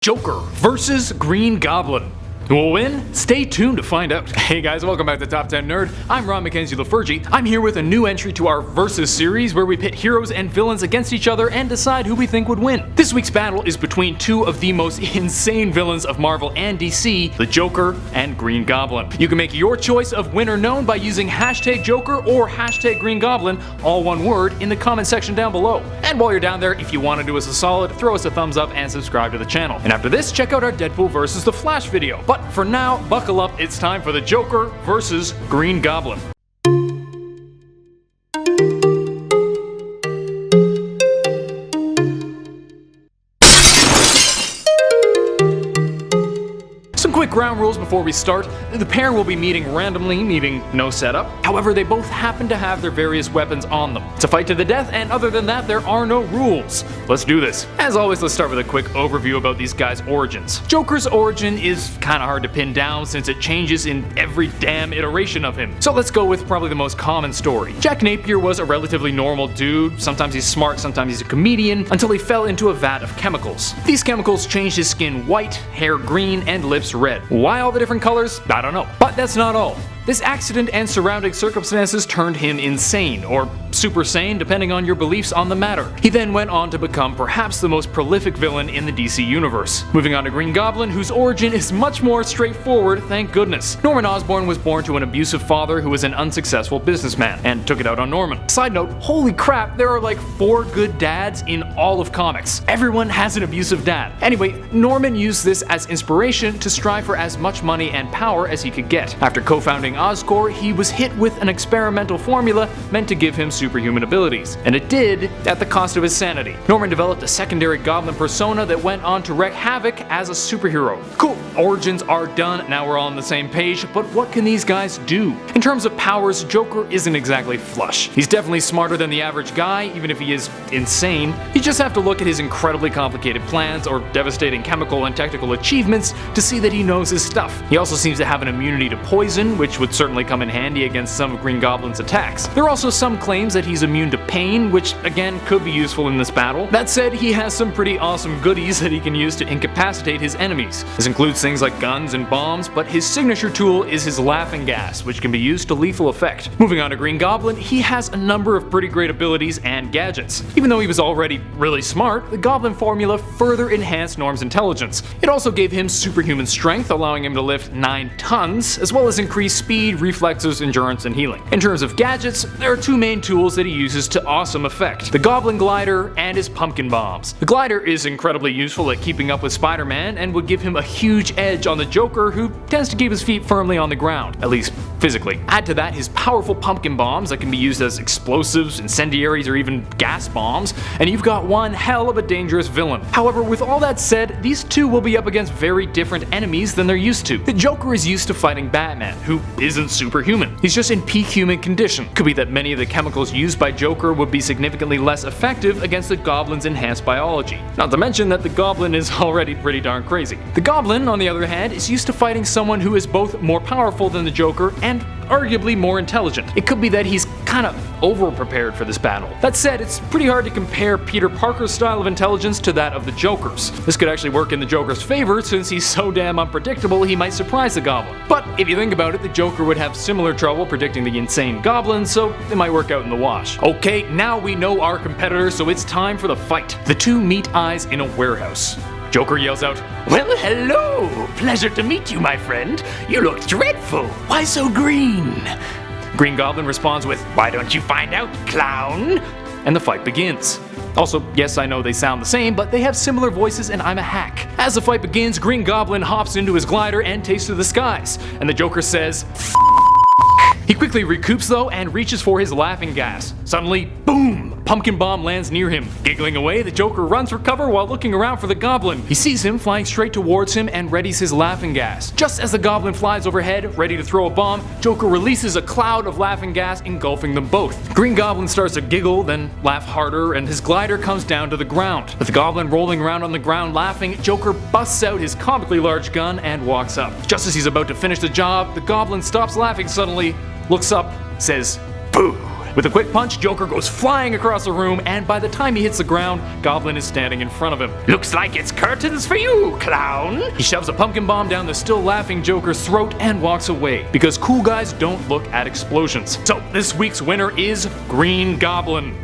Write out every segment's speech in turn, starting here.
Joker versus Green Goblin. Who will win? Stay tuned to find out. Hey guys, welcome back to Top 10 Nerd. I'm Ron Mackenzie LaFergie. I'm here with a new entry to our Versus series where we pit heroes and villains against each other and decide who we think would win. This week's battle is between two of the most insane villains of Marvel and DC, the Joker and Green Goblin. You can make your choice of winner known by using hashtag Joker or hashtag Green Goblin, all one word, in the comment section down below. And while you're down there, if you want to do us a solid, throw us a thumbs up and subscribe to the channel. And after this, check out our Deadpool versus the Flash video. But for now, buckle up, it's time for the Joker versus Green Goblin. Some quick ground rules before we start. The pair will be meeting randomly, meaning no setup. However, they both happen to have their various weapons on them. It's a fight to the death, and other than that, there are no rules. Let's do this. As always, let's start with a quick overview about these guys' origins. Joker's origin is kinda hard to pin down since it changes in every damn iteration of him. So let's go with probably the most common story. Jack Napier was a relatively normal dude. Sometimes he's smart, sometimes he's a comedian, until he fell into a vat of chemicals. These chemicals changed his skin white, hair green, and lips red. Why all the different colors? I don't know. But that's not all. This accident and surrounding circumstances turned him insane, or super sane depending on your beliefs on the matter. He then went on to become perhaps the most prolific villain in the DC universe. Moving on to Green Goblin, whose origin is much more straightforward, thank goodness. Norman Osborn was born to an abusive father who was an unsuccessful businessman, and took it out on Norman. Side note, holy crap, there are like 4 good dads in all of comics. Everyone has an abusive dad. Anyway, Norman used this as inspiration to strive for as much money and power as he could get. After co-founding Oscorp, he was hit with an experimental formula meant to give him superhuman abilities, and it did at the cost of his sanity. Norman developed a secondary Goblin persona that went on to wreak havoc as a superhero. Cool, origins are done, now we're all on the same page, but what can these guys do? In terms of powers, Joker isn't exactly flush. He's definitely smarter than the average guy, even if he is insane. You just have to look at his incredibly complicated plans or devastating chemical and technical achievements to see that he knows his stuff. He also seems to have an immunity to poison, which would certainly come in handy against some of Green Goblin's attacks. There are also some claims that he's immune to pain, which again could be useful in this battle. That said, he has some pretty awesome goodies that he can use to incapacitate his enemies. This includes things like guns and bombs, but his signature tool is his laughing gas, which can be used to lethal effect. Moving on to Green Goblin, he has a number of pretty great abilities and gadgets. Even though he was already really smart, the Goblin formula further enhanced Norm's intelligence. It also gave him superhuman strength, allowing him to lift 9 tons, as well as increased speed, reflexes, endurance, and healing. In terms of gadgets, there are 2 main tools that he uses to awesome effect: the Goblin Glider and his pumpkin bombs. The glider is incredibly useful at keeping up with Spider-Man and would give him a huge edge on the Joker, who tends to keep his feet firmly on the ground, at least physically. Add to that his powerful pumpkin bombs that can be used as explosives, incendiaries, or even gas bombs, and you've got one hell of a dangerous villain. However, with all that said, these two will be up against very different enemies than they're used to. The Joker is used to fighting Batman, who isn't superhuman. He's just in peak human condition. Could be that many of the chemicals used by Joker would be significantly less effective against the Goblin's enhanced biology. Not to mention that the Goblin is already pretty darn crazy. The Goblin, on the other hand, is used to fighting someone who is both more powerful than the Joker and arguably more intelligent. It could be that he's kinda over-prepared for this battle. That said, it's pretty hard to compare Peter Parker's style of intelligence to that of the Joker's. This could actually work in the Joker's favor since he's so damn unpredictable he might surprise the Goblin. But if you think about it, the Joker would have similar trouble predicting the insane Goblin, so it might work out in the wash. Okay, now we know our competitors, so it's time for the fight. The two meet eyes in a warehouse. Joker yells out, "Well, hello! Pleasure to meet you, my friend. You look dreadful. Why so green?" Green Goblin responds with, "Why don't you find out, clown?" And the fight begins. Also, yes, I know they sound the same, but they have similar voices and I'm a hack. As the fight begins, Green Goblin hops into his glider and takes to the skies, and the Joker says, "F***." He quickly recoups though and reaches for his laughing gas. Suddenly, boom! Pumpkin bomb lands near him. Giggling away, the Joker runs for cover while looking around for the Goblin. He sees him flying straight towards him and readies his laughing gas. Just as the Goblin flies overhead, ready to throw a bomb, Joker releases a cloud of laughing gas engulfing them both. Green Goblin starts to giggle, then laugh harder, and his glider comes down to the ground. With the Goblin rolling around on the ground laughing, Joker busts out his comically large gun and walks up. Just as he's about to finish the job, the Goblin stops laughing suddenly, looks up, says, "Boo," With a quick punch, Joker goes flying across the room, and by the time he hits the ground, Goblin is standing in front of him. "Looks like it's curtains for you, clown!" He shoves a pumpkin bomb down the still laughing Joker's throat and walks away, because cool guys don't look at explosions. So this week's winner is Green Goblin.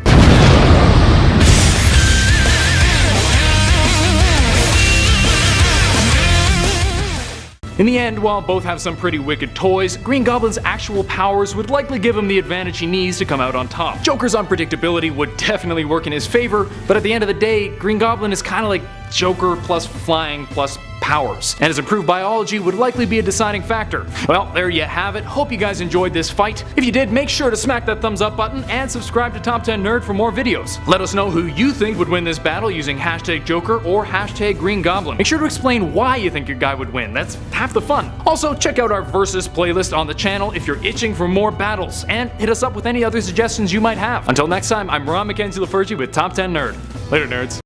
In the end, while both have some pretty wicked toys, Green Goblin's actual powers would likely give him the advantage he needs to come out on top. Joker's unpredictability would definitely work in his favor, but at the end of the day, Green Goblin is kinda like Joker plus flying plus powers, and his improved biology would likely be a deciding factor. Well, there you have it. Hope you guys enjoyed this fight. If you did, make sure to smack that thumbs up button and subscribe to Top 10 Nerd for more videos. Let us know who you think would win this battle using #Joker or #Green Goblin. Make sure to explain why you think your guy would win. That's half the fun. Also, check out our Versus playlist on the channel if you're itching for more battles, and hit us up with any other suggestions you might have. Until next time, I'm Ron McKenzie LaFurgey with Top 10 Nerd. Later, nerds.